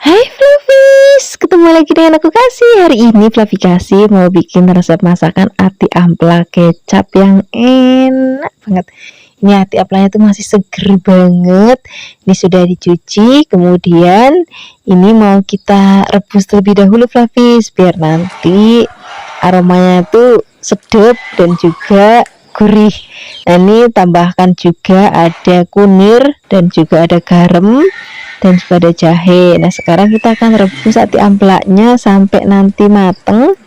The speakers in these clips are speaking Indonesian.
Hai Fluffys, ketemu lagi dengan aku Kasih. Hari ini Fluffy Kasih mau bikin resep masakan ati ampla kecap yang enak banget. Ini ati amplanya tuh masih seger banget. Ini sudah dicuci, kemudian ini mau kita rebus terlebih dahulu Fluffys, biar nanti aromanya tuh sedap dan juga gurih. Nah, ini tambahkan juga ada kunir dan juga ada garam dan juga ada jahe. Nah, sekarang kita akan rebus ati amplaknya sampai nanti mateng.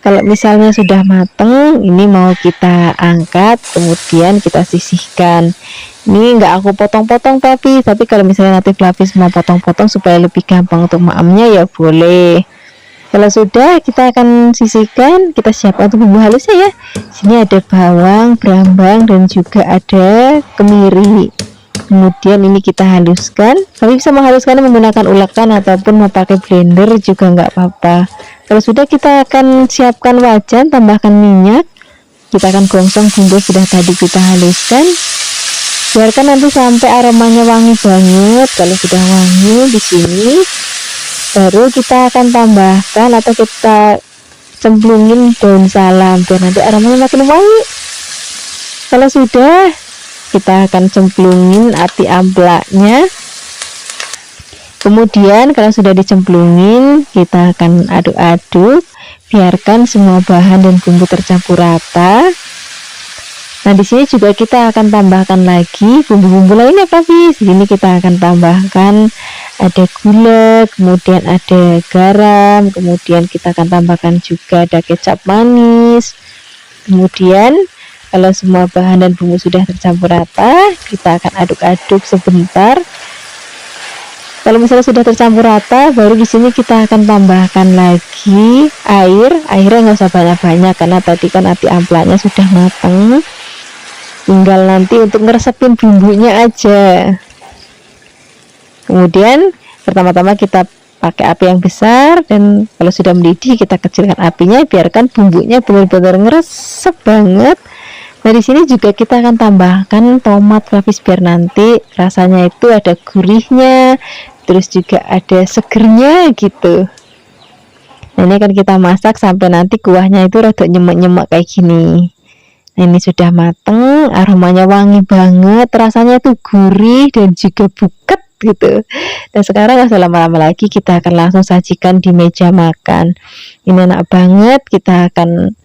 Kalau misalnya sudah mateng, ini mau kita angkat, kemudian kita sisihkan. Ini enggak aku potong-potong tapi kalau misalnya nanti Fluffys mau potong-potong supaya lebih gampang untuk maamnya ya boleh. Kalau sudah, kita akan sisihkan, kita siapkan untuk bumbu halusnya ya. Sini ada bawang, brambang, dan juga ada kemiri. Kemudian ini kita haluskan. Kami bisa menghaluskannya menggunakan ulakan ataupun mau pakai blender juga nggak apa-apa. Kalau sudah, kita akan siapkan wajan, tambahkan minyak. Kita akan gongsong bumbu sudah tadi kita haluskan. Biarkan nanti sampai aromanya wangi banget. Kalau sudah wangi di sini, baru kita akan tambahkan atau kita cemplungin daun salam biar nanti aromanya makin wangi. Kalau sudah, kita akan cemplungin ati amplaknya. Kemudian kalau sudah dicemplungin, kita akan aduk-aduk, biarkan semua bahan dan bumbu tercampur rata. Nah, di sini juga kita akan tambahkan lagi bumbu-bumbu lainnya Fluffy. Di sini kita akan tambahkan ada gula, kemudian ada garam, kemudian kita akan tambahkan juga ada kecap manis. Kemudian kalau semua bahan dan bumbu sudah tercampur rata, kita akan aduk-aduk sebentar. Kalau misalnya sudah tercampur rata, baru di sini kita akan tambahkan lagi air. Airnya nggak usah banyak-banyak karena tadi kan ati amplanya sudah matang. Tinggal nanti untuk ngeresepin bumbunya aja. Kemudian pertama-tama kita pakai api yang besar, dan kalau sudah mendidih kita kecilkan apinya, biarkan bumbunya benar-benar ngeresep banget. Nah, di sini juga kita akan tambahkan tomat Fluffys biar nanti rasanya itu ada gurihnya, terus juga ada segernya gitu. Nah, ini akan kita masak sampai nanti kuahnya itu rada nyemek-nyemek kayak gini. Nah, ini sudah mateng, aromanya wangi banget, rasanya tuh gurih dan juga buket gitu. Dan sekarang nggak usah lama-lama lagi, kita akan langsung sajikan di meja makan. Ini enak banget. Kita akan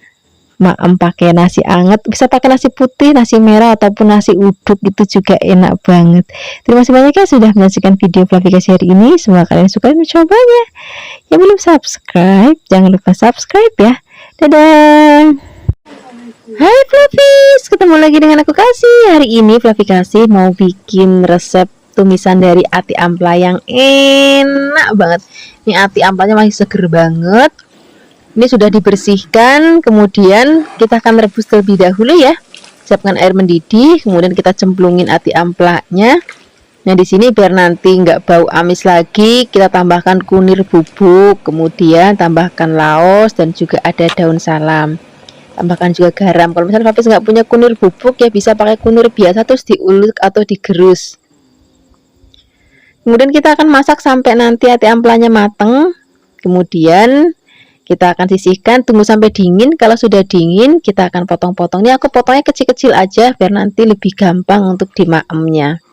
maem pakai nasi anget, bisa pakai nasi putih, nasi merah, ataupun nasi uduk, itu juga enak banget. Terima kasih banyak ya sudah menyaksikan video Fluffy Kasih hari ini. Semoga kalian suka dan mencobanya. Yang belum subscribe, jangan lupa subscribe ya. Dadah. Hai Fluffys, ketemu lagi dengan aku Kasih. Hari ini Fluffy Kasih mau bikin resep tumisan dari ati ampla yang enak banget. Ini ati amplanya masih seger banget. Ini sudah dibersihkan, kemudian kita akan rebus terlebih dahulu ya. Siapkan air mendidih, kemudian kita cemplungin ati amplaknya. Nah, di sini biar nanti nggak bau amis lagi, kita tambahkan kunir bubuk, kemudian tambahkan laos dan juga ada daun salam. Tambahkan juga garam. Kalau misalnya Fluffys nggak punya kunir bubuk ya bisa pakai kunir biasa terus diulek atau digerus. Kemudian kita akan masak sampai nanti ati amplanya mateng. Kemudian kita akan sisihkan, tunggu sampai dingin. Kalau sudah dingin, kita akan potong-potong. Ini aku potongnya kecil-kecil aja biar nanti lebih gampang untuk dimaemnya.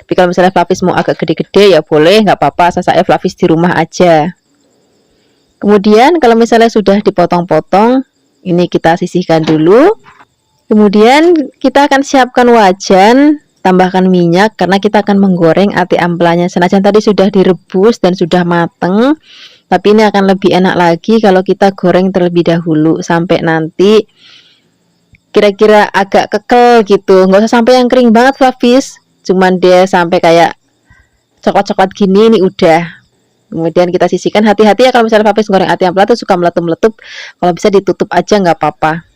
Tapi kalau misalnya Fluffys mau agak gede-gede ya boleh, nggak apa-apa. Saya Fluffys di rumah aja. Kemudian kalau misalnya sudah dipotong-potong, ini kita sisihkan dulu. Kemudian kita akan siapkan wajan, tambahkan minyak karena kita akan menggoreng ati amplanya. Senajan tadi sudah direbus dan sudah mateng, tapi ini akan lebih enak lagi kalau kita goreng terlebih dahulu sampai nanti kira-kira agak kekel gitu. Nggak usah sampai yang kering banget Fluffys, cuman dia sampai kayak coklat-coklat gini, ini udah. Kemudian kita sisihkan. Hati-hati ya kalau misalnya Fluffys goreng ati ampla tuh suka meletup-meletup. Kalau bisa ditutup aja nggak apa-apa.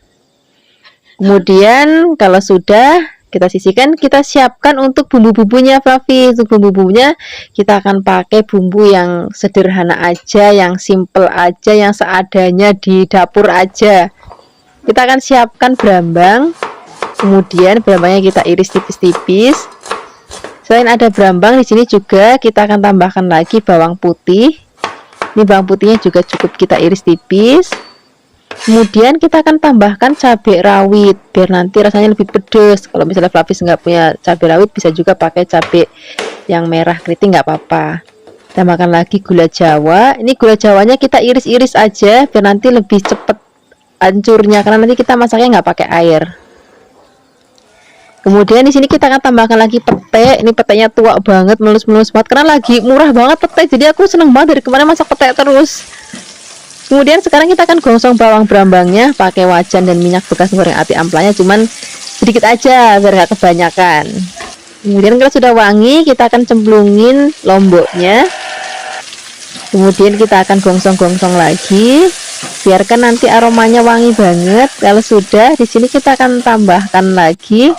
Kemudian kalau sudah kita sisihkan, kita siapkan untuk bumbu-bumbunya Fluffys. Untuk bumbu-bumbunya kita akan pakai bumbu yang sederhana aja, yang simple aja, yang seadanya di dapur aja. Kita akan siapkan brambang. Kemudian brambangnya kita iris tipis-tipis. Selain ada brambang, di sini juga kita akan tambahkan lagi bawang putih. Ini bawang putihnya juga cukup kita iris tipis. Kemudian kita akan tambahkan cabai rawit biar nanti rasanya lebih pedas. Kalau misalnya Flavis nggak punya cabai rawit, bisa juga pakai cabai yang merah keriting, nggak apa-apa. Tambahkan lagi gula jawa. Ini gula jawanya kita iris-iris aja biar nanti lebih cepet hancurnya, karena nanti kita masaknya nggak pakai air. Kemudian di sini kita akan tambahkan lagi pete. Ini petenya tua banget, mulus-mulus banget karena lagi murah banget pete. Jadi aku seneng banget dari kemarin masak pete terus. Kemudian sekarang kita akan gosong bawang brambangnya pakai wajan dan minyak bekas goreng ati amplanya, cuman sedikit aja biar nggak kebanyakan. Kemudian kalau sudah wangi, kita akan cemplungin lomboknya. Kemudian kita akan gongsong-gongsong lagi. Biarkan nanti aromanya wangi banget. Kalau sudah, di sini kita akan tambahkan lagi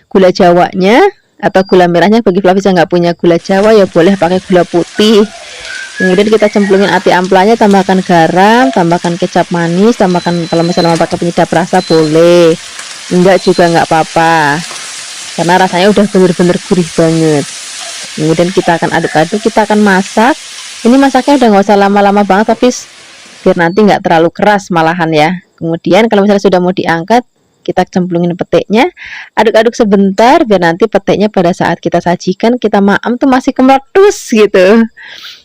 gula jawanya atau gula merahnya. Bagi Flavis yang nggak punya gula jawa ya boleh pakai gula putih. Kemudian kita cemplungin ati amplanya, tambahkan garam, tambahkan kecap manis, tambahkan kalau misalnya mau pakai penyedap rasa boleh, enggak juga nggak apa-apa karena rasanya udah bener-bener gurih banget. Kemudian kita akan aduk-aduk, kita akan masak. Ini masaknya udah nggak usah lama-lama banget, tapi biar nanti nggak terlalu keras malahan ya. Kemudian kalau misalnya sudah mau diangkat, kita cemplungin peteknya, aduk-aduk sebentar biar nanti peteknya pada saat kita sajikan, kita maem tuh masih kemeletus gitu.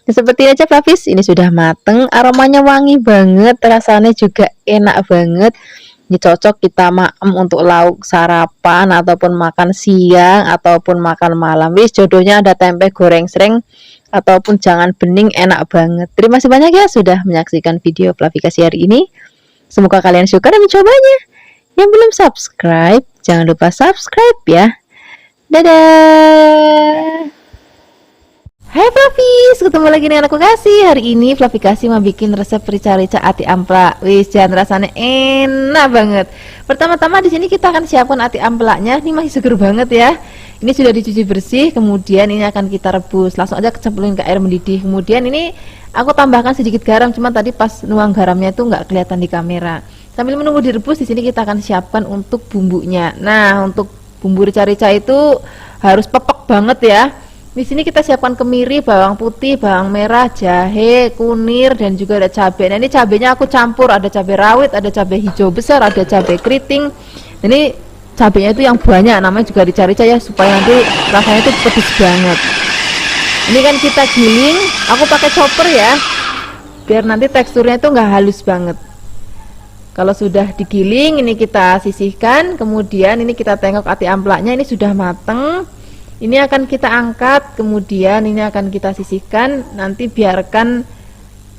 Nah, seperti aja Flavis, ini sudah mateng, aromanya wangi banget, rasanya juga enak banget. Ini cocok kita maem untuk lauk sarapan ataupun makan siang ataupun makan malam. Wis jodohnya ada tempe goreng sreng ataupun jangan bening, enak banget. Terima kasih banyak ya sudah menyaksikan video Flavikasi hari ini. Semoga kalian suka dan mencobanya. Yang belum subscribe, jangan lupa subscribe ya. Dadah. Hai Flavis, ketemu lagi dengan aku Kasih. Hari ini Flavikasi mau bikin resep rica-rica ati ampla. Wis, jangan rasanya enak banget. Pertama-tama di sini kita akan siapkan ati amplaknya. Ini masih seger banget ya. Ini sudah dicuci bersih. Kemudian ini akan kita rebus. Langsung aja kecemplungin ke air mendidih. Kemudian ini aku tambahkan sedikit garam. Cuma tadi pas nuang garamnya itu nggak kelihatan di kamera. Sambil menunggu direbus, di sini kita akan siapkan untuk bumbunya. Nah, untuk bumbu rica-rica itu harus pepek banget ya. Di sini kita siapkan kemiri, bawang putih, bawang merah, jahe, kunir, dan juga ada cabai. Nah, ini cabainya aku campur, ada cabai rawit, ada cabai hijau besar, ada cabai keriting. Ini cabainya itu yang banyak, namanya juga rica-rica ya, supaya nanti rasanya itu pedes banget. Ini kan kita giling, aku pakai chopper ya, biar nanti teksturnya itu nggak halus banget. Kalau sudah digiling, ini kita sisihkan. Kemudian ini kita tengok ati amplaknya, ini sudah mateng. Ini akan kita angkat, kemudian ini akan kita sisihkan. Nanti biarkan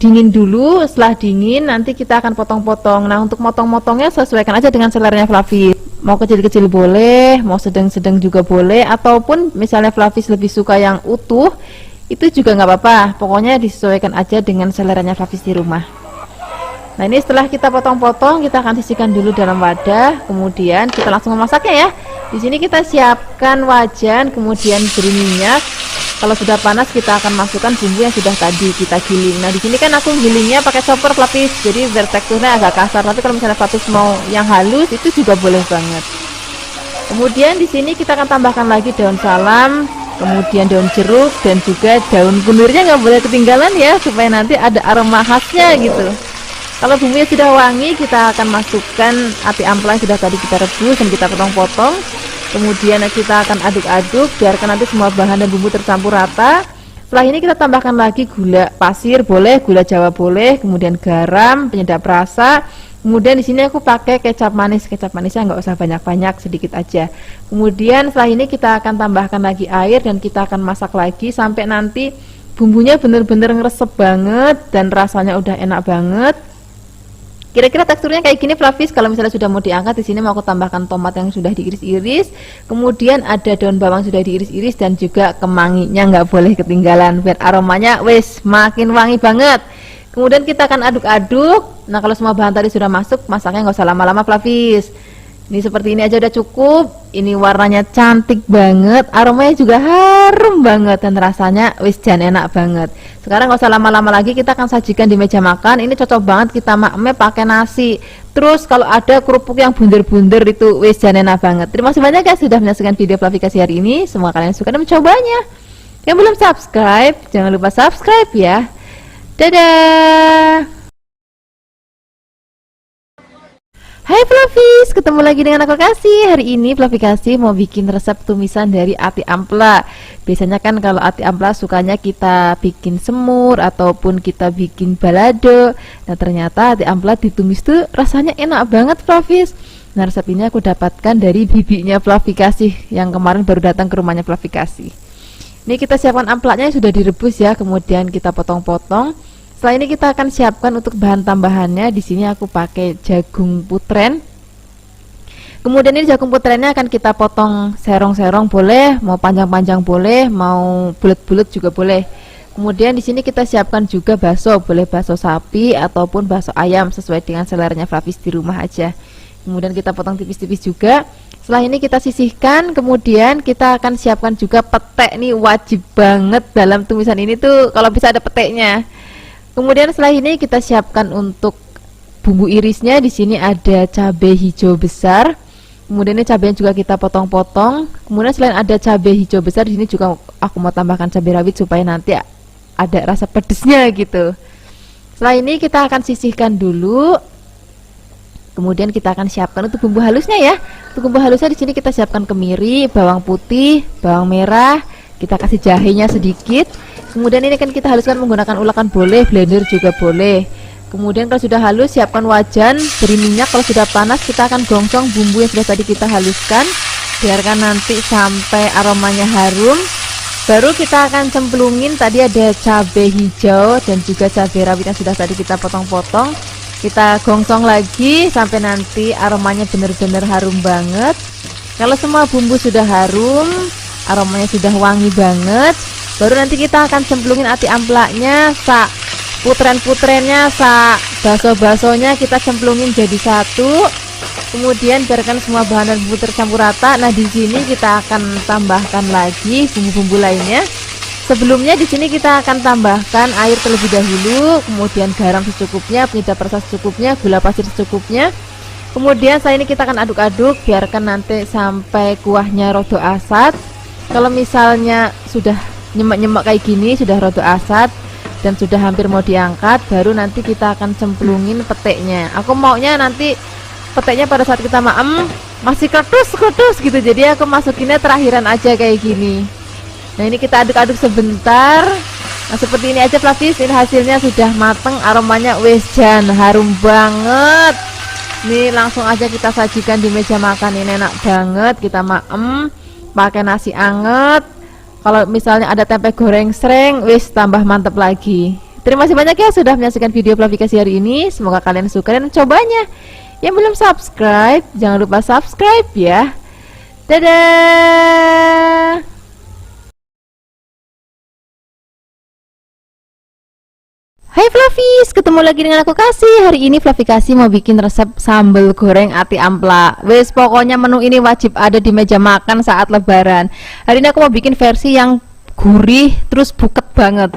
dingin dulu. Setelah dingin, nanti kita akan potong-potong. Nah, untuk motong-motongnya sesuaikan aja dengan seleranya Flavis. Mau kecil-kecil boleh, mau sedang-sedang juga boleh. Ataupun misalnya Flavis lebih suka yang utuh, itu juga nggak apa-apa. Pokoknya disesuaikan aja dengan seleranya Flavis di rumah. Nah, ini setelah kita potong-potong, kita akan sisihkan dulu dalam wadah. Kemudian kita langsung memasaknya ya. Di sini kita siapkan wajan, kemudian beri minyak. Kalau sudah panas, kita akan masukkan bumbu yang sudah tadi kita giling. Nah, di sini kan aku gilingnya pakai chopper Flavis, jadi biar teksturnya agak kasar. Tapi kalau misalnya Flavis mau yang halus, itu juga boleh banget. Kemudian di sini kita akan tambahkan lagi daun salam, kemudian daun jeruk, dan juga daun kunirnya nggak boleh ketinggalan ya, supaya nanti ada aroma khasnya gitu. Kalau bumbunya sudah wangi, kita akan masukkan ati ampla yang sudah tadi kita rebus dan kita potong-potong. Kemudian kita akan aduk-aduk, biarkan nanti semua bahan dan bumbu tercampur rata. Setelah ini kita tambahkan lagi gula pasir boleh, gula jawa boleh, kemudian garam, penyedap rasa. Kemudian di sini aku pakai kecap manis. Kecap manisnya nggak usah banyak-banyak, sedikit aja. Kemudian setelah ini kita akan tambahkan lagi air dan kita akan masak lagi sampai nanti bumbunya bener-bener ngeresep banget dan rasanya udah enak banget. Kira-kira teksturnya kayak gini Flavis. Kalau misalnya sudah mau diangkat, di sini mau aku tambahkan tomat yang sudah diiris-iris, kemudian ada daun bawang sudah diiris-iris, dan juga kemanginya nggak boleh ketinggalan biar aromanya wes makin wangi banget. Kemudian kita akan aduk-aduk. Nah, kalau semua bahan tadi sudah masuk, masaknya nggak usah lama-lama Flavis. Ini seperti ini aja udah cukup. Ini warnanya cantik banget, aromanya juga harum banget, dan rasanya wis jan enak banget. Sekarang nggak usah lama-lama lagi, kita akan sajikan di meja makan. Ini cocok banget kita makme pakai nasi, Terus kalau ada kerupuk yang bunder-bunder itu wis janena banget. Terima kasih banyak ya sudah menyaksikan video Flavikasi hari ini. Semoga kalian suka dan mencobanya. Yang belum subscribe, jangan lupa subscribe ya. Dadah. Hai Flavis, ketemu lagi dengan aku Kasih. Hari ini Flavikasi mau bikin resep tumisan dari ati ampela. Biasanya kan kalau ati ampela sukanya kita bikin semur ataupun kita bikin balado. Nah ternyata ati ampela ditumis tuh rasanya enak banget Flavis. Nah resep ini aku dapatkan dari bibinya Flavikasi yang kemarin baru datang ke rumahnya Flavikasi. Ini kita siapkan amplaknya sudah direbus ya, kemudian kita potong-potong. Setelah ini kita akan siapkan untuk bahan tambahannya. Di sini aku pakai jagung putren. Kemudian ini jagung putrennya akan kita potong serong-serong boleh, mau panjang-panjang boleh, mau bulat-bulat juga boleh. Kemudian di sini kita siapkan juga bakso, boleh bakso sapi ataupun bakso ayam sesuai dengan seleranya Flavis di rumah aja. Kemudian kita potong tipis-tipis juga. Setelah ini kita sisihkan, kemudian kita akan siapkan juga petek. Nih wajib banget dalam tumisan ini tuh kalau bisa ada peteknya. Kemudian setelah ini kita siapkan untuk bumbu irisnya. Di sini ada cabai hijau besar. Kemudian ini cabainya juga kita potong-potong. Kemudian selain ada cabai hijau besar, di sini juga aku mau tambahkan cabai rawit supaya nanti ada rasa pedesnya gitu. Setelah ini kita akan sisihkan dulu. Kemudian kita akan siapkan untuk bumbu halusnya ya. Untuk bumbu halusnya di sini kita siapkan kemiri, bawang putih, bawang merah. Kita kasih jahenya sedikit. Kemudian ini kan kita haluskan menggunakan ulakan boleh, blender juga boleh. Kemudian kalau sudah halus siapkan wajan, beri minyak. Kalau sudah panas kita akan gongsong bumbu yang sudah tadi kita haluskan. Biarkan nanti sampai aromanya harum. Baru kita akan cemplungin tadi ada cabai hijau dan juga cabai rawit yang sudah tadi kita potong-potong. Kita gongsong lagi sampai nanti aromanya benar-benar harum banget. Kalau semua bumbu sudah harum, aromanya sudah wangi banget, baru nanti kita akan cemplungin ati amplaknya, sak putren-putrennya, sak baso-basonya kita cemplungin jadi satu. Kemudian biarkan semua bahan dan bumbu tercampur rata. Nah di sini kita akan tambahkan lagi bumbu-bumbu lainnya. Sebelumnya di sini kita akan tambahkan air terlebih dahulu, kemudian garam secukupnya, penyedap rasa secukupnya, gula pasir secukupnya. Kemudian setelah ini kita akan aduk-aduk, biarkan nanti sampai kuahnya rodo asat. Kalau misalnya sudah nyemek-nyemek kayak gini, sudah rodo asat dan sudah hampir mau diangkat, baru nanti kita akan cemplungin peteknya. Aku maunya nanti peteknya pada saat kita maem masih ketus gitu, jadi aku masukinnya terakhiran aja kayak gini. Nah ini kita aduk-aduk sebentar. Nah seperti ini aja Flavis, ini hasilnya sudah mateng, aromanya wes jan harum banget. Ini langsung aja kita sajikan di meja makan, ini enak banget. Kita maem pakai nasi anget. Kalau misalnya ada tempe goreng sreng, wis tambah mantep lagi. Terima kasih banyak ya sudah menyaksikan video Flavikasi hari ini. Semoga kalian suka dan mencobanya. Yang belum subscribe, jangan lupa subscribe ya. Dadah. Hai Flavis, ketemu lagi dengan aku Kasih. Hari ini Flavikasi mau bikin resep sambal goreng ati ampela. Wes pokoknya menu ini wajib ada di meja makan saat lebaran. Hari ini aku mau bikin versi yang gurih terus buket banget.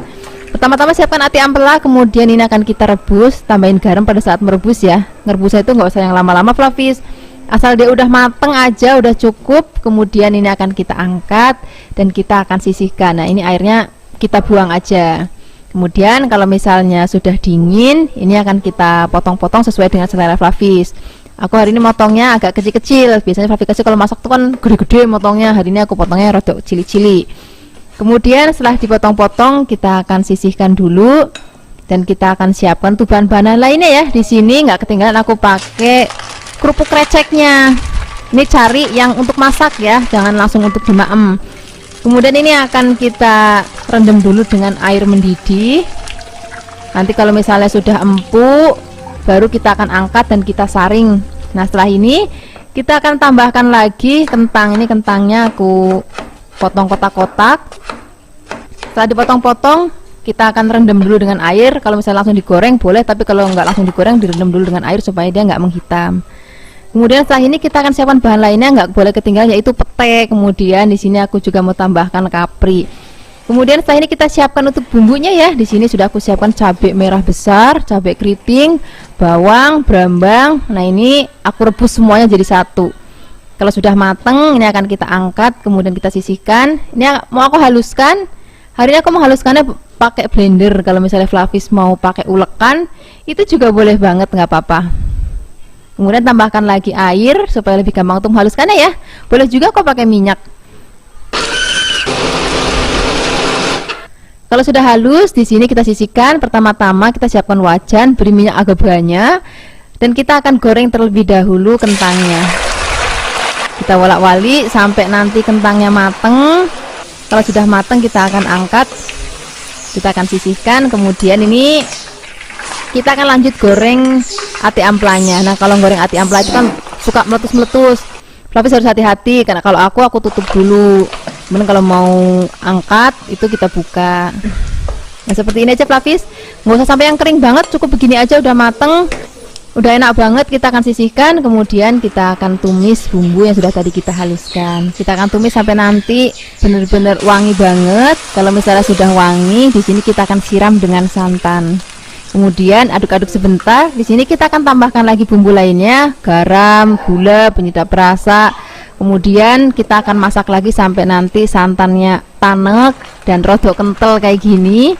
Pertama-tama siapkan ati ampela, kemudian ini akan kita rebus. Tambahin garam pada saat merebus ya. Ngerebusnya itu nggak usah yang lama-lama Flavis. Asal dia udah mateng aja udah cukup. Kemudian ini akan kita angkat dan kita akan sisihkan. Nah ini airnya kita buang aja. Kemudian kalau misalnya sudah dingin, ini akan kita potong-potong sesuai dengan selera Flavis. Aku hari ini motongnya agak kecil-kecil. Biasanya Flavikasi kalau masak tuh kan gede-gede motongnya. Hari ini aku potongnya rada cili-cili. Kemudian setelah dipotong-potong, kita akan sisihkan dulu dan kita akan siapkan tuh bahan-bahan lainnya ya. Di sini nggak ketinggalan aku pakai kerupuk kreceknya. Ini cari yang untuk masak ya, jangan langsung untuk dimaem. Kemudian ini akan kita rendam dulu dengan air mendidih. Nanti kalau misalnya sudah empuk, baru kita akan angkat dan kita saring. Nah setelah ini kita akan tambahkan lagi kentang. Ini kentangnya aku potong kotak-kotak. Setelah dipotong-potong, kita akan rendam dulu dengan air. Kalau misalnya langsung digoreng boleh, tapi kalau nggak langsung digoreng direndam dulu dengan air supaya dia nggak menghitam. Kemudian setelah ini kita akan siapkan bahan lainnya, nggak boleh ketinggalan yaitu pete. Kemudian di sini aku juga mau tambahkan kapri. Kemudian setelah ini kita siapkan untuk bumbunya ya. Di sini sudah aku siapkan cabai merah besar, cabai keriting, bawang, brambang. Nah, ini aku rebus semuanya jadi satu. Kalau sudah mateng, ini akan kita angkat, kemudian kita sisihkan. Ini mau aku haluskan. Hari ini aku menghaluskannya pakai blender. Kalau misalnya Flavis mau pakai ulekan, itu juga boleh banget, nggak apa-apa. Kemudian tambahkan lagi air supaya lebih gampang untuk menghaluskannya ya. Boleh juga kok pakai minyak. Kalau sudah halus, di sini kita sisihkan. Pertama-tama kita siapkan wajan, beri minyak agak banyak, dan kita akan goreng terlebih dahulu kentangnya. Kita wolak-walik sampai nanti kentangnya mateng. Kalau sudah mateng, kita akan angkat, kita akan sisihkan. Kemudian ini kita akan lanjut goreng ati amplanya. Nah, kalau goreng ati ampla itu kan suka meletus-meletus. Flavis harus hati-hati, karena kalau aku tutup dulu. Kemudian kalau mau angkat itu kita buka. Nah, seperti ini aja Flavis, nggak usah sampai yang kering banget, cukup begini aja udah mateng, udah enak banget. Kita akan sisihkan, kemudian kita akan tumis bumbu yang sudah tadi kita haluskan. Kita akan tumis sampai nanti benar-benar wangi banget. Kalau misalnya sudah wangi, di sini kita akan siram dengan santan. Kemudian aduk-aduk sebentar. Di sini kita akan tambahkan lagi bumbu lainnya, garam, gula, penyedap rasa. Kemudian kita akan masak lagi sampai nanti santannya tanek dan rodok kental kayak gini.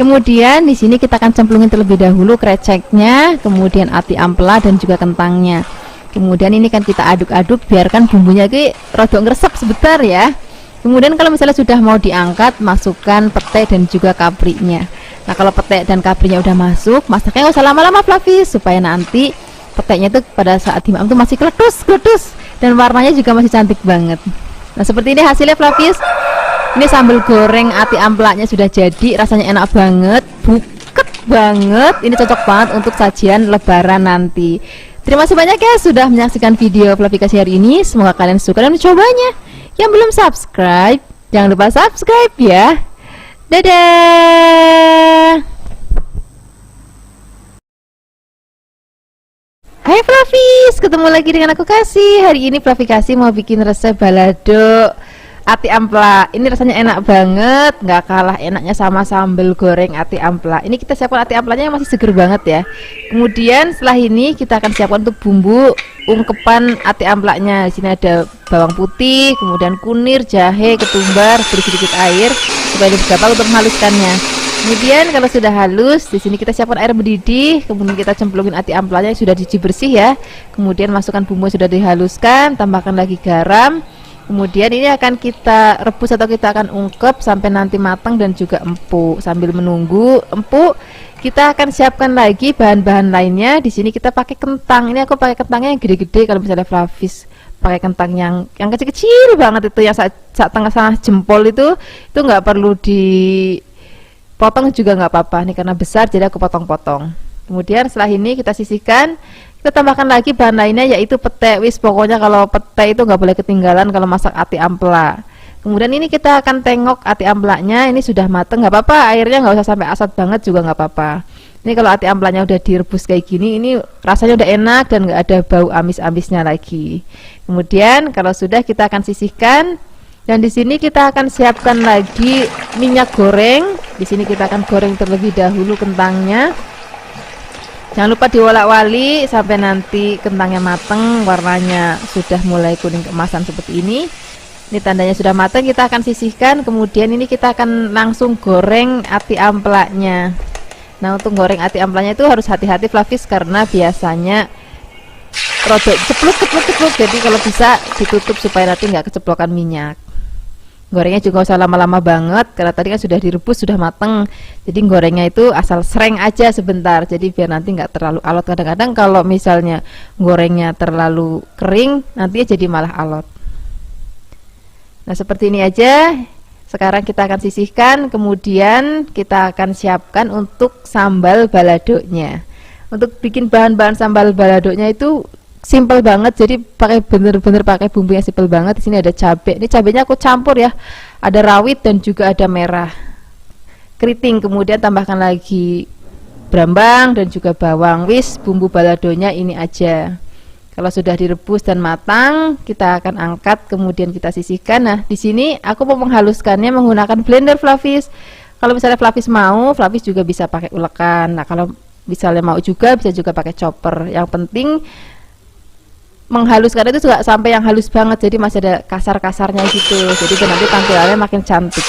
Kemudian di sini kita akan cemplungin terlebih dahulu kreceknya, kemudian ati ampela dan juga kentangnya. Kemudian ini kan kita aduk-aduk, biarkan bumbunya ki rodok ngeresep sebentar ya. Kemudian kalau misalnya sudah mau diangkat, masukkan pete dan juga kaprinya. Nah, kalau pete dan kaprinya udah masuk, masaknya nggak usah lama-lama Flavis, supaya nanti petenya itu pada saat dimakan itu masih kletus dan warnanya juga masih cantik banget. Nah, seperti ini hasilnya Flavis. Ini sambal goreng ati amplaknya sudah jadi, rasanya enak banget, buket banget. Ini cocok banget untuk sajian lebaran nanti. Terima kasih banyak ya sudah menyaksikan video Flavikasi hari ini. Semoga kalian suka dan mencobanya. Yang belum subscribe, jangan lupa subscribe ya. Dadah. Hai Flavis, ketemu lagi dengan aku Kasih. Hari ini Flavikasi mau bikin resep balado ati ampela. Ini rasanya enak banget, nggak kalah enaknya sama sambal goreng ati ampela. Ini kita siapkan ati ampelanya yang masih seger banget ya. Kemudian setelah ini kita akan siapkan untuk bumbu ungkepan ati amplaknya. Di sini ada bawang putih, kemudian kunir, jahe, ketumbar, beri sedikit air supaya lebih gampang untuk menghaluskannya. Kemudian kalau sudah halus, di sini kita siapkan air mendidih, kemudian kita cemplungin ati amplanya yang sudah dicuci bersih ya. Kemudian masukkan bumbu yang sudah dihaluskan, tambahkan lagi garam. Kemudian ini akan kita rebus atau kita akan ungkep sampai nanti matang dan juga empuk. Sambil menunggu empuk, kita akan siapkan lagi bahan-bahan lainnya. Di sini kita pakai kentang. Ini aku pakai kentangnya yang gede-gede. Kalau misalnya Flavis pakai kentang yang kecil-kecil banget itu, yang saat tengah jempol itu nggak perlu dipotong juga nggak apa-apa. Ini karena besar jadi aku potong-potong. Kemudian setelah ini kita sisihkan. Kita tambahkan lagi bahan lainnya yaitu pete. Wis pokoknya kalau pete itu nggak boleh ketinggalan kalau masak ati ampela. Kemudian ini kita akan tengok ati amplanya, ini sudah mateng, nggak apa-apa, airnya nggak usah sampai asat banget juga nggak apa-apa. Ini kalau ati amplanya udah direbus kayak gini, ini rasanya udah enak dan nggak ada bau amis-amisnya lagi. Kemudian kalau sudah kita akan sisihkan, dan di sini kita akan siapkan lagi minyak goreng. Di sini kita akan goreng terlebih dahulu kentangnya. Jangan lupa diwolak-walik sampai nanti kentangnya mateng, warnanya sudah mulai kuning keemasan seperti ini. Ini tandanya sudah matang, kita akan sisihkan. Kemudian ini kita akan langsung goreng ati amplaknya. Nah, untuk goreng ati amplaknya itu harus hati-hati Flavis, karena biasanya rodok ceplok. Jadi kalau bisa ditutup supaya nanti nggak keceplokan minyak. Gorengnya juga usah lama-lama banget, karena tadi kan sudah direbus, sudah mateng. Jadi gorengnya itu asal sereng aja sebentar, jadi biar nanti nggak terlalu alot. Kadang-kadang kalau misalnya gorengnya terlalu kering, nanti jadi malah alot. Nah, seperti ini aja. Sekarang kita akan sisihkan, kemudian kita akan siapkan untuk sambal baladonya. Untuk bikin bahan-bahan sambal baladonya itu simple banget, jadi pakai bener-bener pakai bumbu yang simple banget. Di sini ada cabai, ini cabainya aku campur ya, ada rawit dan juga ada merah keriting. Kemudian tambahkan lagi brambang dan juga bawang. Wis bumbu baladonya ini aja. Kalau sudah direbus dan matang, kita akan angkat, kemudian kita sisihkan. Nah, di sini aku mau menghaluskannya menggunakan blender Flavis. Kalau misalnya Flavis mau, Flavis juga bisa pakai ulekan. Nah, kalau misalnya mau juga, bisa juga pakai chopper. Yang penting menghaluskan itu juga sampai yang halus banget, jadi masih ada kasar-kasarnya gitu. Jadi nanti tampilannya makin cantik.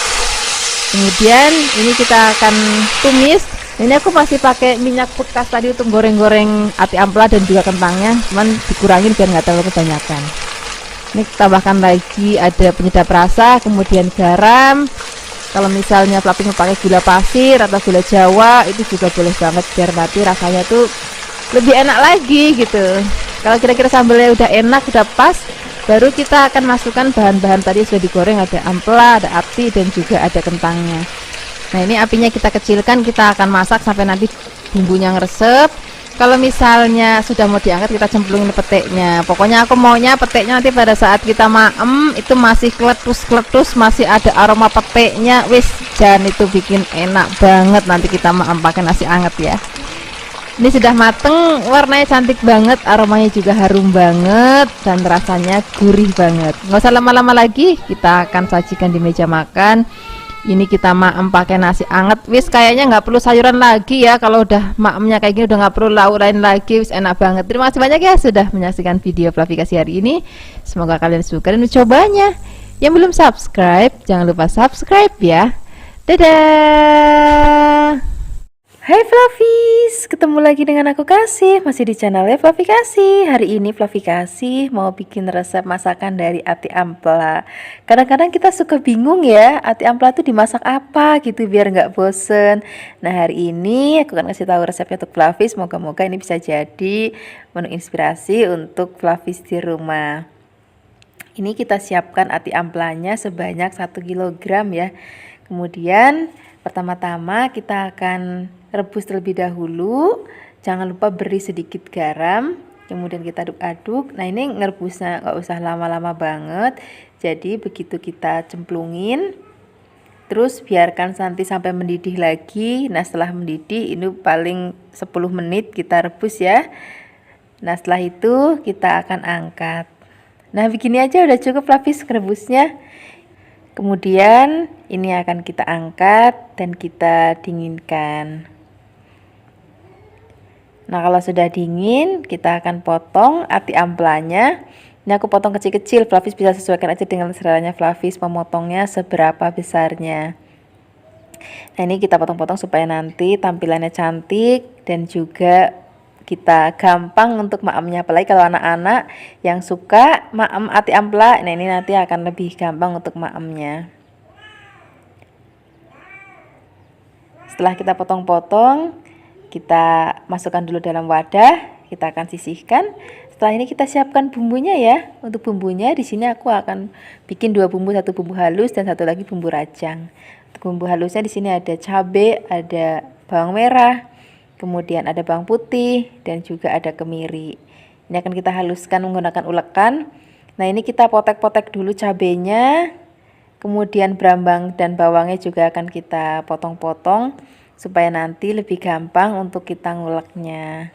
Kemudian ini kita akan tumis. Ini aku masih pakai minyak bekas tadi untuk goreng-goreng ati ampela dan juga kentangnya, cuman dikurangin biar nggak terlalu kebanyakan. Ini tambahkan lagi ada penyedap rasa, kemudian garam. Kalau misalnya Flavis mau pakai gula pasir atau gula Jawa itu juga boleh banget, biar nanti rasanya tuh lebih enak lagi gitu. Kalau kira-kira sambelnya udah enak, udah pas, baru kita akan masukkan bahan-bahan tadi sudah digoreng. Ada ampela, ada ati, dan juga ada kentangnya. Nah, ini apinya kita kecilkan, kita akan masak sampai nanti bumbunya ngeresep. Kalau misalnya sudah mau diangkat, kita cemplungin peteknya. Pokoknya aku maunya peteknya nanti pada saat kita maem itu masih kletus-kletus, masih ada aroma peteknya. Wis, jan itu bikin enak banget nanti kita maem pakai nasi anget ya. Ini sudah mateng, warnanya cantik banget, aromanya juga harum banget, dan rasanya gurih banget. Nggak usah lama-lama lagi, kita akan sajikan di meja makan. Ini kita maem pakai nasi anget. Wis, kayaknya nggak perlu sayuran lagi ya. Kalau udah maemnya kayak gini, udah nggak perlu lauk lain lagi. Wis, enak banget. Terima kasih banyak ya sudah menyaksikan video Flavikasi hari ini. Semoga kalian suka dan mencobanya. Yang belum subscribe, jangan lupa subscribe ya. Dadah. Hai Flavis, ketemu lagi dengan aku Kasih, masih di channelnya Flavikasi. Hari ini Flavikasi mau bikin resep masakan dari ati ampela. Kadang-kadang kita suka bingung ya, ati ampela tuh dimasak apa gitu biar nggak bosen. Nah, hari ini aku akan kasih tahu resepnya untuk Flavis. Moga-moga ini bisa jadi menu inspirasi untuk Flavis di rumah. Ini kita siapkan ati ampelanya sebanyak 1 kg ya. Kemudian pertama-tama kita akan rebus terlebih dahulu. Jangan lupa beri sedikit garam. Kemudian kita aduk-aduk. Nah, ini ngerebusnya nggak usah lama-lama banget. Jadi begitu kita cemplungin, terus biarkan nanti sampai mendidih lagi. Nah, setelah mendidih ini paling 10 menit kita rebus ya. Nah, setelah itu kita akan angkat. Nah, begini aja udah cukup Flavis rebusnya. Kemudian ini akan kita angkat dan kita dinginkan. Nah, kalau sudah dingin, kita akan potong ati ampelanya. Ini aku potong kecil-kecil, Flavis bisa sesuaikan aja dengan seleranya Flavis memotongnya seberapa besarnya. Nah, ini kita potong-potong supaya nanti tampilannya cantik dan juga kita gampang untuk maemnya. Apalagi kalau anak-anak yang suka maem ati ampela, nah ini nanti akan lebih gampang untuk maemnya. Setelah kita potong-potong, kita masukkan dulu dalam wadah, kita akan sisihkan. Setelah ini kita siapkan bumbunya ya. Untuk bumbunya di sini aku akan bikin 2 bumbu, 1 bumbu halus dan 1 lagi bumbu rajang. Untuk bumbu halusnya di sini ada cabai, ada bawang merah, kemudian ada bawang putih dan juga ada kemiri. Ini akan kita haluskan menggunakan ulekan. Nah, ini kita potek-potek dulu cabenya. Kemudian brambang dan bawangnya juga akan kita potong-potong supaya nanti lebih gampang untuk kita nguleknya.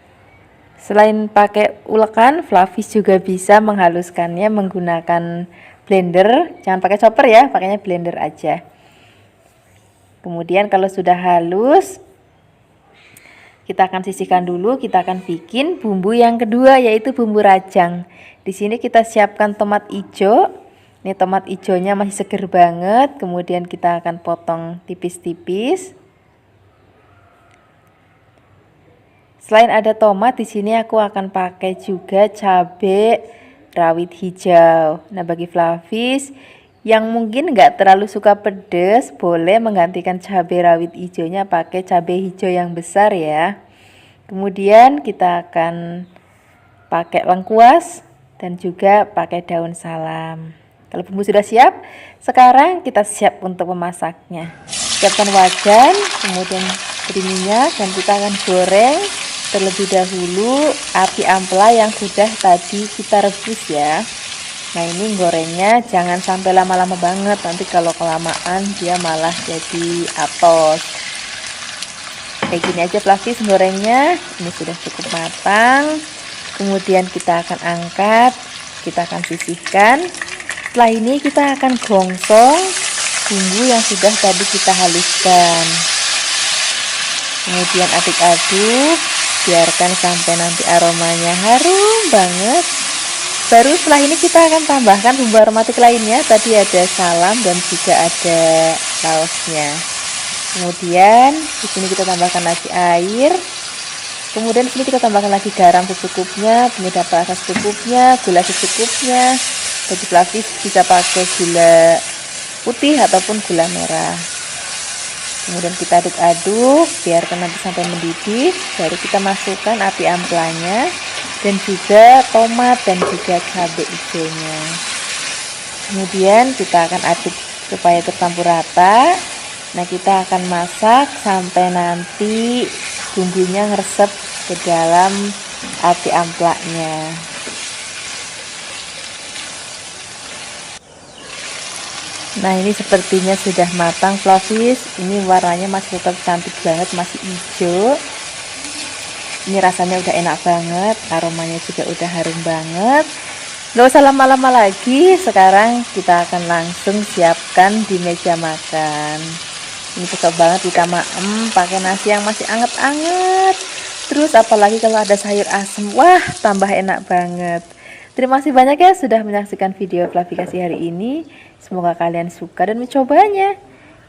Selain pakai ulekan, Flavis juga bisa menghaluskannya menggunakan blender. Jangan pakai chopper ya, pakainya blender aja. Kemudian kalau sudah halus, kita akan sisihkan dulu, kita akan bikin bumbu yang kedua yaitu bumbu rajang. Di sini kita siapkan tomat hijau. Ini tomat hijaunya masih seger banget, kemudian kita akan potong tipis-tipis. Selain ada tomat, di sini aku akan pakai juga cabai rawit hijau. Nah, bagi Flavis yang mungkin nggak terlalu suka pedas, boleh menggantikan cabai rawit hijaunya pakai cabai hijau yang besar ya. Kemudian kita akan pakai lengkuas dan juga pakai daun salam. Kalau bumbu sudah siap, sekarang kita siap untuk memasaknya. Siapkan wajan, kemudian beri minyak dan kita akan goreng terlebih dahulu ati ampela yang sudah tadi kita rebus ya. Nah, ini gorengnya jangan sampai lama-lama banget, nanti kalau kelamaan dia malah jadi atos. Kayak gini aja Flavis gorengnya, ini sudah cukup matang. Kemudian kita akan angkat, kita akan sisihkan. Setelah ini kita akan gongsong bumbu yang sudah tadi kita haluskan. Kemudian aduk-aduk, biarkan sampai nanti aromanya harum banget. Baru setelah ini kita akan tambahkan bumbu aromatik lainnya. Tadi ada salam dan juga ada sausnya. Kemudian di sini kita tambahkan lagi air. Kemudian di sini kita tambahkan lagi garam secukupnya, penyedap rasa secukupnya, gula secukupnya. Bagi pelapis bisa pakai gula putih ataupun gula merah. Kemudian kita aduk-aduk, biarkan nanti sampai mendidih. Baru kita masukkan api amplanya dan juga tomat dan juga cabai hijaunya. Kemudian kita akan aduk supaya tercampur rata. Nah, kita akan masak sampai nanti bumbunya ngeresep ke dalam api amplaknya. Nah, ini sepertinya sudah matang floppies. Ini warnanya masih tetap cantik banget, masih hijau. Ini rasanya udah enak banget, aromanya juga udah harum banget. Gak usah lama-lama lagi, sekarang kita akan langsung siapkan di meja makan. Ini cocok banget kita maem pakai nasi yang masih anget-anget. Terus apalagi kalau ada sayur asem, wah tambah enak banget. Terima kasih banyak ya sudah menyaksikan video Flavikasi hari ini. Semoga kalian suka dan mencobanya.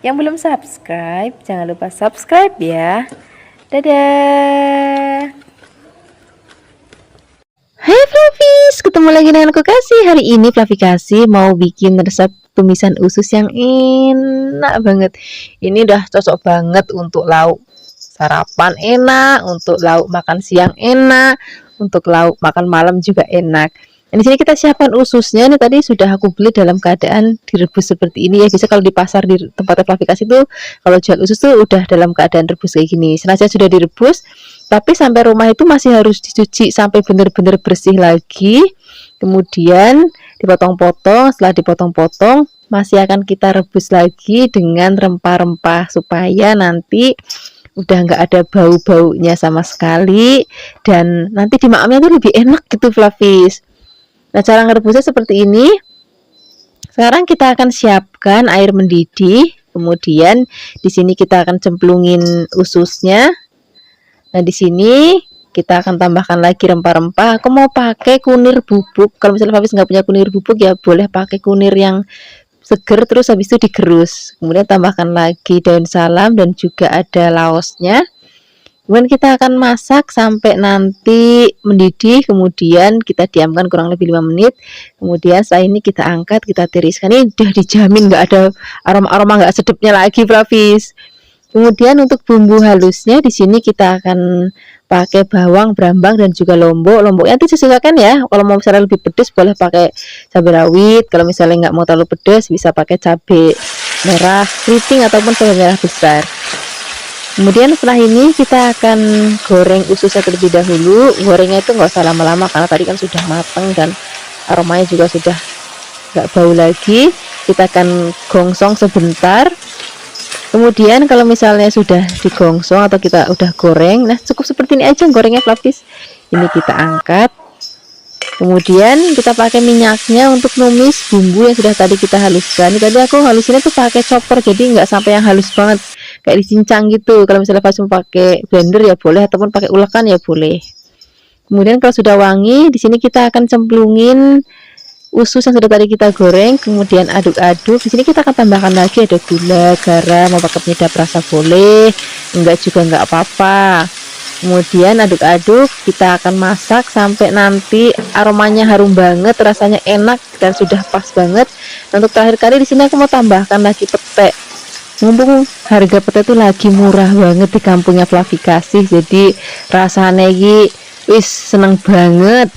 Yang belum subscribe, jangan lupa subscribe ya. Dadah. Hai Flavis, ketemu lagi dengan aku Kasih. Hari ini Flavikasi mau bikin resep tumisan usus yang enak banget. Ini udah cocok banget untuk lauk sarapan enak, untuk lauk makan siang enak, untuk lauk makan malam juga enak. Di sini kita siapkan ususnya. Ini tadi sudah aku beli dalam keadaan direbus seperti ini ya. Bisa kalau di pasar di tempat Flavikasi itu kalau jual usus tuh udah dalam keadaan rebus kayak gini. Sengaja sudah direbus, tapi sampai rumah itu masih harus dicuci sampai benar-benar bersih lagi. Kemudian dipotong-potong. Setelah dipotong-potong masih akan kita rebus lagi dengan rempah-rempah supaya nanti udah nggak ada bau-baunya sama sekali, dan nanti dimakamnya tuh lebih enak gitu Flavis. Nah, cara ngerebusnya seperti ini. Sekarang kita akan siapkan air mendidih. Kemudian di sini kita akan cemplungin ususnya. Nah, di sini kita akan tambahkan lagi rempah-rempah. Aku mau pakai kunir bubuk. Kalau misalnya Flavis nggak punya kunir bubuk ya boleh pakai kunir yang seger, terus habis itu digerus. Kemudian tambahkan lagi daun salam dan juga ada laosnya. Kemudian kita akan masak sampai nanti mendidih. Kemudian kita diamkan kurang lebih 5 menit. Kemudian setelah ini kita angkat, kita tiriskan. Ini udah dijamin nggak ada aroma-aroma nggak sedapnya lagi Flavis. Kemudian untuk bumbu halusnya di sini kita akan pakai bawang, brambang dan juga lombok. Lomboknya nanti disesuaikan ya. Kalau mau misalnya lebih pedas boleh pakai cabai rawit. Kalau misalnya nggak mau terlalu pedas bisa pakai cabai merah keriting ataupun cabai merah besar. Kemudian setelah ini kita akan goreng ususnya terlebih dahulu. Gorengnya itu nggak usah lama-lama karena tadi kan sudah matang dan aromanya juga sudah nggak bau lagi. Kita akan gongsong sebentar. Kemudian kalau misalnya sudah digongsong atau kita udah goreng, nah cukup seperti ini aja gorengnya Flavis. Ini kita angkat. Kemudian kita pakai minyaknya untuk numis bumbu yang sudah tadi kita haluskan. Ini tadi aku halusinnya tuh pakai chopper, jadi nggak sampai yang halus banget, kayak dicincang gitu. Kalau misalnya pas pakai blender ya boleh, ataupun pakai ulekan ya boleh. Kemudian kalau sudah wangi, di sini kita akan cemplungin usus yang sudah tadi kita goreng. Kemudian aduk-aduk. Di sini kita akan tambahkan lagi ada gula, garam, mau pakai penyedap rasa boleh, enggak juga enggak apa-apa. Kemudian aduk-aduk, kita akan masak sampai nanti aromanya harum banget, rasanya enak dan sudah pas banget. Nah, untuk terakhir kali di sini aku mau tambahkan lagi pete. Mumpung harga pete itu lagi murah banget di kampungnya Flavikasi, jadi rasanya ini wis seneng banget.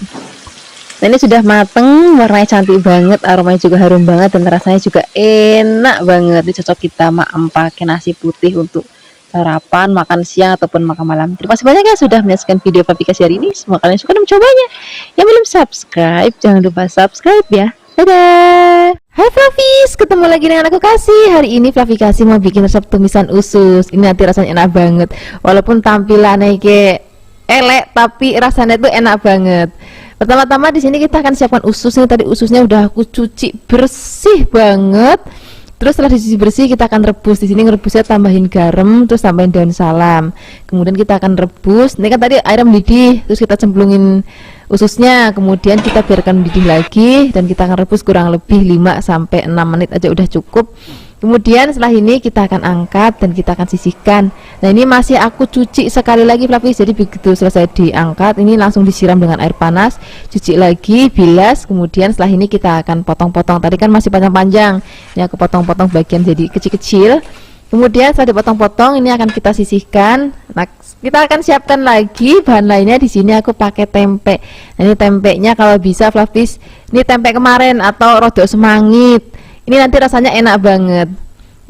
Nah, ini sudah mateng, warnanya cantik banget, aromanya juga harum banget dan rasanya juga enak banget. Ini cocok kita makan pakai nasi putih untuk sarapan, makan siang ataupun makan malam. Terima kasih banyak ya sudah menyaksikan video Flavikasi hari ini. Semoga kalian suka dan mencobanya. Yang belum subscribe, jangan lupa subscribe ya. Dadah. Hai Flavis, ketemu lagi dengan aku Kasih. Hari ini Flavikasi mau bikin resep tumisan usus. Ini nanti rasanya enak banget. Walaupun tampilannya kayak elek, tapi rasanya tuh enak banget. Pertama-tama di sini kita akan siapkan ususnya. Tadi ususnya udah aku cuci bersih banget. Terus setelah dicuci bersih kita akan rebus. Di sini ngerebusnya tambahin garam, terus tambahin daun salam. Kemudian kita akan rebus. Ini kan tadi air mendidih, terus kita cemplungin ususnya. Kemudian kita biarkan mendidih lagi dan kita akan rebus kurang lebih 5 sampai 6 menit aja udah cukup. Kemudian setelah ini kita akan angkat dan kita akan sisihkan. Nah, ini masih aku cuci sekali lagi Flavis. Jadi begitu selesai diangkat, ini langsung disiram dengan air panas, cuci lagi, bilas. Kemudian setelah ini kita akan potong-potong. Tadi kan masih panjang-panjang. Ini aku potong-potong bagian jadi kecil-kecil. Kemudian setelah dipotong-potong, ini akan kita sisihkan. Nah, kita akan siapkan lagi bahan lainnya. Di sini aku pakai tempe. Nah, ini tempenya kalau bisa Flavis, ini tempe kemarin atau rodok semangit. Ini nanti rasanya enak banget.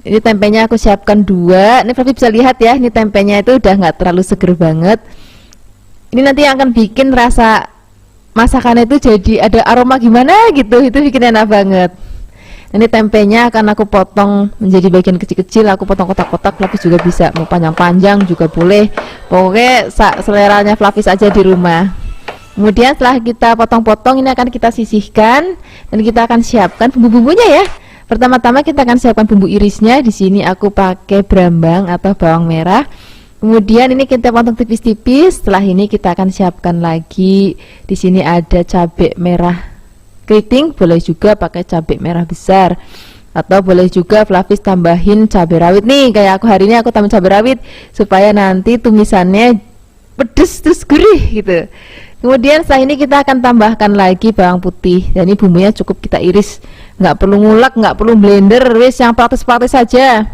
Ini tempenya aku siapkan 2. Ini Flavis bisa lihat ya, ini tempenya itu udah nggak terlalu seger banget. Ini nanti yang akan bikin rasa masakannya itu jadi ada aroma gimana gitu. Itu bikin enak banget. Ini tempenya akan aku potong menjadi bagian kecil-kecil. Aku potong kotak-kotak. Flavis juga bisa, mau panjang-panjang juga boleh. Pokoknya seleranya Flavis aja di rumah. Kemudian setelah kita potong-potong, ini akan kita sisihkan dan kita akan siapkan bumbu-bumbunya ya. Pertama-tama kita akan siapkan bumbu irisnya. Di sini aku pakai brambang atau bawang merah. Kemudian ini kita potong tipis-tipis. Setelah ini kita akan siapkan lagi. Di sini ada cabai merah keriting, boleh juga pakai cabai merah besar. Atau boleh juga Flavis tambahin cabai rawit nih. Kayak aku hari ini aku tambahin cabai rawit supaya nanti tumisannya pedes terus gurih gitu. Kemudian setelah ini kita akan tambahkan lagi bawang putih. Dan ini bumbunya cukup kita iris, nggak perlu ngulek, nggak perlu blender, wis yang praktis-praktis saja.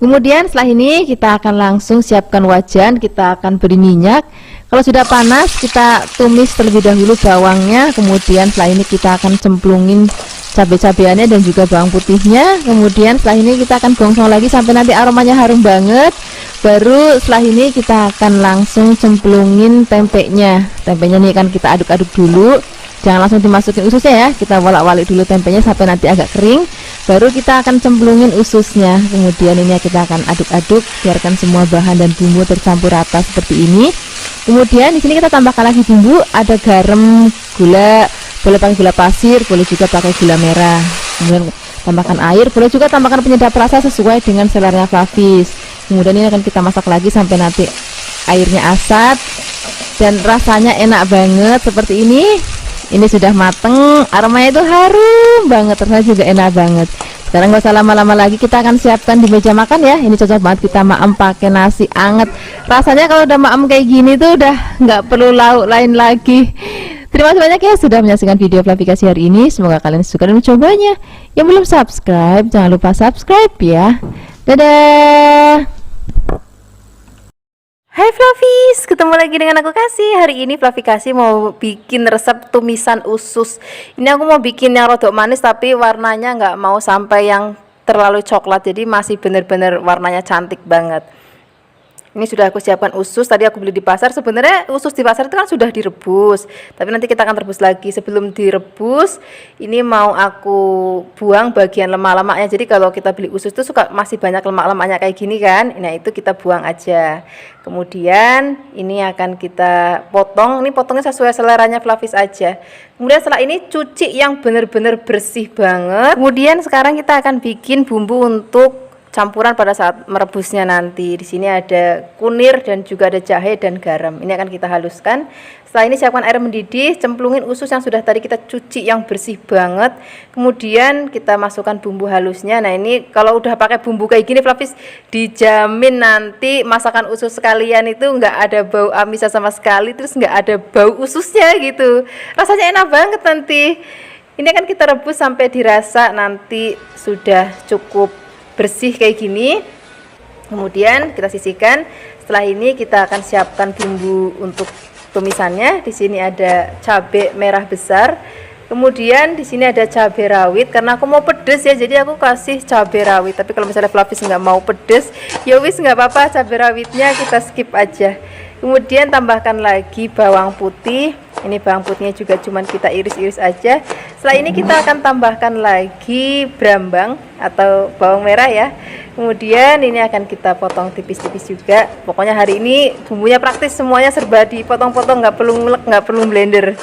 Kemudian setelah ini kita akan langsung siapkan wajan. Kita akan beri minyak. Kalau sudah panas kita tumis terlebih dahulu bawangnya. Kemudian setelah ini kita akan cemplungin cabai-cabeannya dan juga bawang putihnya. Kemudian setelah ini kita akan gongsong lagi sampai nanti aromanya harum banget. Baru setelah ini kita akan langsung cemplungin tempenya. Tempenya ini akan kita aduk-aduk dulu. Jangan langsung dimasukin ususnya ya. Kita walak-walik dulu tempenya sampai nanti agak kering. Baru kita akan cemplungin ususnya. Kemudian ini kita akan aduk-aduk, biarkan semua bahan dan bumbu tercampur rata seperti ini. Kemudian di sini kita tambahkan lagi bumbu, ada garam, gula, boleh pakai gula pasir, boleh juga pakai gula merah. Kemudian tambahkan air, boleh juga tambahkan penyedap rasa sesuai dengan seleranya Flavis. Kemudian ini akan kita masak lagi sampai nanti airnya asat dan rasanya enak banget seperti ini. Ini sudah mateng, aromanya itu harum banget, rasanya juga enak banget. Sekarang gak usah lama-lama lagi, kita akan siapkan di meja makan ya. Ini cocok banget kita maem pakai nasi anget. Rasanya kalau udah maem kayak gini tuh udah nggak perlu lauk lain lagi. Terima kasih banyak ya sudah menyaksikan video Flavikasi hari ini. Semoga kalian suka dan mencobanya. Yang belum subscribe, jangan lupa subscribe ya. Dadah. Hai Flavis, ketemu lagi dengan aku Kasih. Hari ini Flavikasi mau bikin resep tumisan usus. Ini aku mau bikin yang rodok manis tapi warnanya nggak mau sampai yang terlalu coklat. Jadi masih bener-bener warnanya cantik banget. Ini sudah aku siapkan usus, tadi aku beli di pasar. Sebenarnya usus di pasar itu kan sudah direbus, tapi nanti kita akan rebus lagi. Sebelum direbus, ini mau aku buang bagian lemak-lemaknya. Jadi kalau kita beli usus itu suka masih banyak lemak-lemaknya kayak gini kan. Nah itu kita buang aja. Kemudian ini akan kita potong. Ini potongnya sesuai seleranya Flavis aja. Kemudian setelah ini cuci yang benar-benar bersih banget. Kemudian sekarang kita akan bikin bumbu untuk campuran pada saat merebusnya nanti. Di sini ada kunir dan juga ada jahe dan garam. Ini akan kita haluskan. Setelah ini siapkan air mendidih, cemplungin usus yang sudah tadi kita cuci yang bersih banget. Kemudian kita masukkan bumbu halusnya. Nah ini kalau udah pakai bumbu kayak gini Flavis dijamin nanti masakan usus sekalian itu nggak ada bau amis sama sekali, terus nggak ada bau ususnya gitu. Rasanya enak banget nanti. Ini akan kita rebus sampai dirasa nanti sudah cukup bersih kayak gini. Kemudian kita sisihkan. Setelah ini kita akan siapkan bumbu untuk tumisannya. Di sini ada cabai merah besar. Kemudian di sini ada cabai rawit. Karena aku mau pedes ya, jadi aku kasih cabai rawit. Tapi kalau misalnya Flavis nggak mau pedes, ya wis nggak apa-apa, cabai rawitnya kita skip aja. Kemudian tambahkan lagi bawang putih. Ini bawang putihnya juga cuman kita iris-iris aja. Setelah ini kita akan tambahkan lagi brambang atau bawang merah ya. Kemudian ini akan kita potong tipis-tipis juga. Pokoknya hari ini bumbunya praktis, semuanya serba dipotong-potong, nggak perlu ngulek, nggak perlu blender.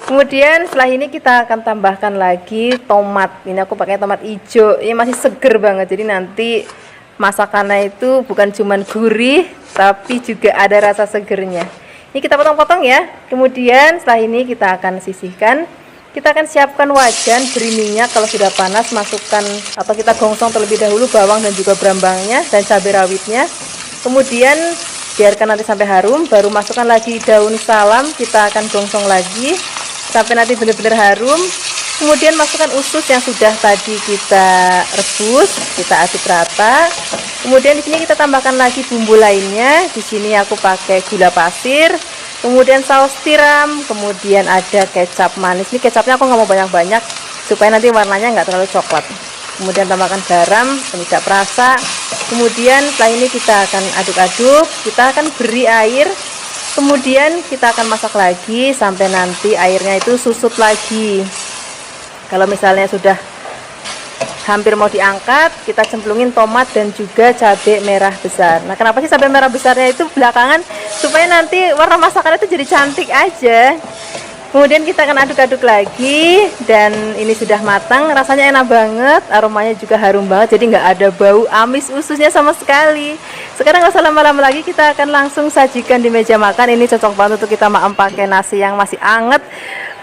Kemudian setelah ini kita akan tambahkan lagi tomat. Ini aku pakai tomat hijau, ini masih seger banget, jadi nanti masakannya itu bukan cuman gurih tapi juga ada rasa segernya. Ini kita potong-potong ya. Kemudian setelah ini kita akan sisihkan. Kita akan siapkan wajan, beri minyak. Kalau sudah panas masukkan atau kita gongsong terlebih dahulu bawang dan juga brambangnya dan cabai rawitnya. Kemudian biarkan nanti sampai harum, baru masukkan lagi daun salam. Kita akan gongsong lagi sampai nanti benar-benar harum. Kemudian masukkan usus yang sudah tadi kita rebus, kita aduk rata. Kemudian di sini kita tambahkan lagi bumbu lainnya. Di sini aku pakai gula pasir, kemudian saus tiram, kemudian ada kecap manis. Ini kecapnya aku nggak mau banyak-banyak supaya nanti warnanya nggak terlalu coklat. Kemudian tambahkan garam, penyedap rasa. Kemudian setelah ini kita akan aduk-aduk. Kita akan beri air. Kemudian kita akan masak lagi sampai nanti airnya itu susut lagi. Kalau misalnya sudah hampir mau diangkat, kita cemplungin tomat dan juga cabai merah besar. Nah, kenapa sih cabai merah besarnya itu belakangan? Supaya nanti warna masakannya itu jadi cantik aja. Kemudian kita akan aduk-aduk lagi dan ini sudah matang, rasanya enak banget, aromanya juga harum banget, jadi nggak ada bau amis ususnya sama sekali. Sekarang nggak usah lama-lama lagi, kita akan langsung sajikan di meja makan. Ini cocok banget untuk kita makan pakai nasi yang masih anget,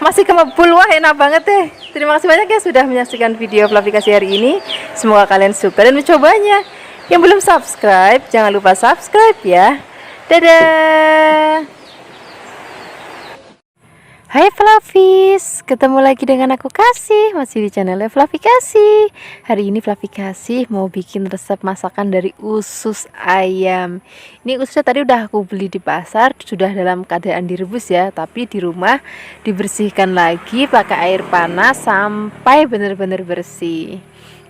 masih kemebul, wah enak banget deh. Terima kasih banyak ya sudah menyaksikan video Flavikasi hari ini. Semoga kalian suka dan mencobanya. Yang belum subscribe, jangan lupa subscribe ya. Dadah. Hai Flavis, ketemu lagi dengan aku Kasih, masih di channel Flavikasi. Hari ini Flavikasi mau bikin resep masakan dari usus ayam. Ini ususnya tadi udah aku beli di pasar, sudah dalam keadaan direbus ya, tapi di rumah dibersihkan lagi pakai air panas sampai benar-benar bersih.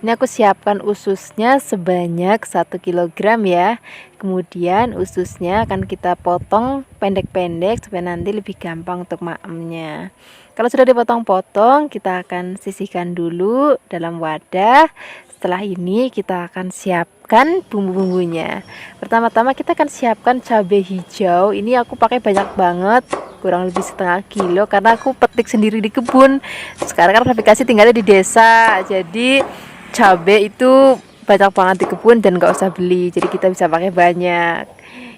Ini aku siapkan ususnya sebanyak 1 kg ya. Kemudian ususnya akan kita potong pendek-pendek supaya nanti lebih gampang untuk maemnya. Kalau sudah dipotong-potong, kita akan sisihkan dulu dalam wadah. Setelah ini kita akan siapkan bumbu-bumbunya. Pertama-tama kita akan siapkan cabai hijau. Ini aku pakai banyak banget, kurang lebih setengah kilo karena aku petik sendiri di kebun. Sekarang kan Flavikasi tinggalnya di desa, jadi cabai itu banyak banget di kebun dan nggak usah beli, jadi kita bisa pakai banyak.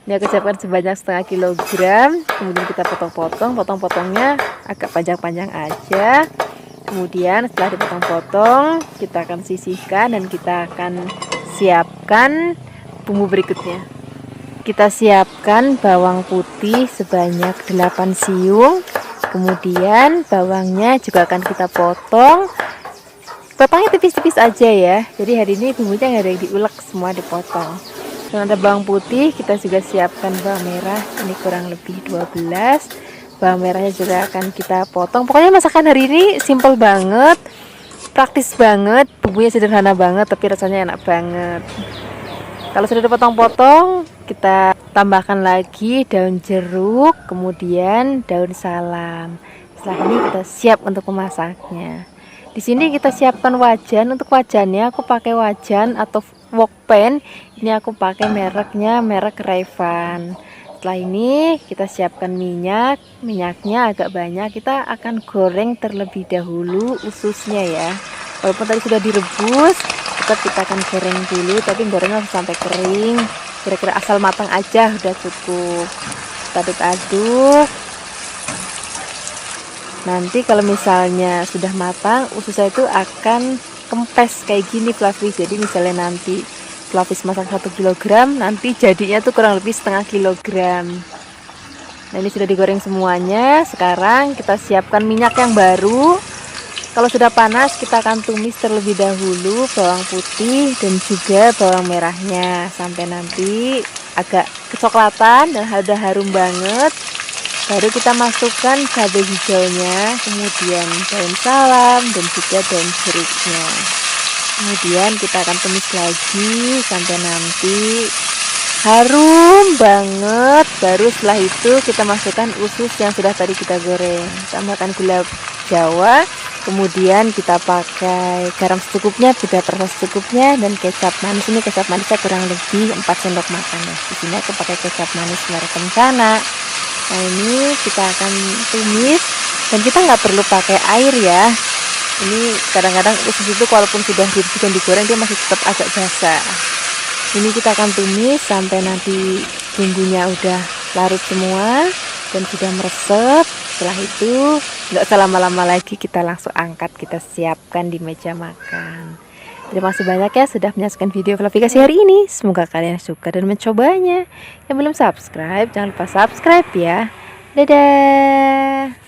Ini aku siapkan sebanyak setengah kilogram. Kemudian kita potong-potong, potong-potongnya agak panjang-panjang aja. Kemudian setelah dipotong-potong, kita akan sisihkan dan kita akan siapkan bumbu berikutnya. Kita siapkan bawang putih sebanyak 8 siung. Kemudian bawangnya juga akan kita potong. Potongnya tipis-tipis aja ya. Jadi hari ini bumbunya nggak ada yang diulek, semua dipotong. Dan ada bawang putih, kita juga siapkan bawang merah. Ini kurang lebih 12. Bawang merahnya juga akan kita potong. Pokoknya masakan hari ini simple banget, praktis banget, bumbunya sederhana banget, tapi rasanya enak banget. Kalau sudah dipotong-potong, kita tambahkan lagi daun jeruk, kemudian daun salam. Setelah ini kita siap untuk memasaknya. Di sini kita siapkan wajan. Untuk wajannya aku pakai wajan atau wok pan. Ini aku pakai mereknya merek Rayvan. Setelah ini kita siapkan minyak. Minyaknya agak banyak. Kita akan goreng terlebih dahulu ususnya ya. Walaupun tadi sudah direbus, tetap kita akan goreng dulu. Tapi gorengnya harus sampai kering. Kira-kira asal matang aja udah cukup. Kita aduk-aduk. Nanti kalau misalnya sudah matang, ususnya itu akan kempes kayak gini Flavis. Jadi misalnya nanti Flavis masak 1 kg, nanti jadinya tuh kurang lebih setengah kilogram. Nah ini sudah digoreng semuanya. Sekarang kita siapkan minyak yang baru. Kalau sudah panas, kita akan tumis terlebih dahulu bawang putih dan juga bawang merahnya sampai nanti agak kecoklatan dan udah harum banget. Baru kita masukkan cabai hijaunya, kemudian daun salam dan juga daun jeruknya. Kemudian kita akan tumis lagi sampai nanti harum banget. Baru setelah itu kita masukkan usus yang sudah tadi kita goreng, tambahkan gula Jawa, kemudian kita pakai garam secukupnya, juga perasa secukupnya, dan kecap manis. Ini kecap manisnya kurang lebih 4 sendok makan ya. Di sini aku pakai kecap manis merek Kencana. Nah ini kita akan tumis, dan kita nggak perlu pakai air ya. Ini kadang-kadang usus itu walaupun sudah direbus dan digoreng dia masih tetap agak basah. Ini kita akan tumis sampai nanti bumbunya udah larut semua dan sudah meresap. Setelah itu nggak usah lama-lama lagi, kita langsung angkat, kita siapkan di meja makan. Terima kasih banyak ya sudah menyaksikan video Flavikasi hari ini. Semoga kalian suka dan mencobanya. Yang belum subscribe jangan lupa subscribe ya. Dadah.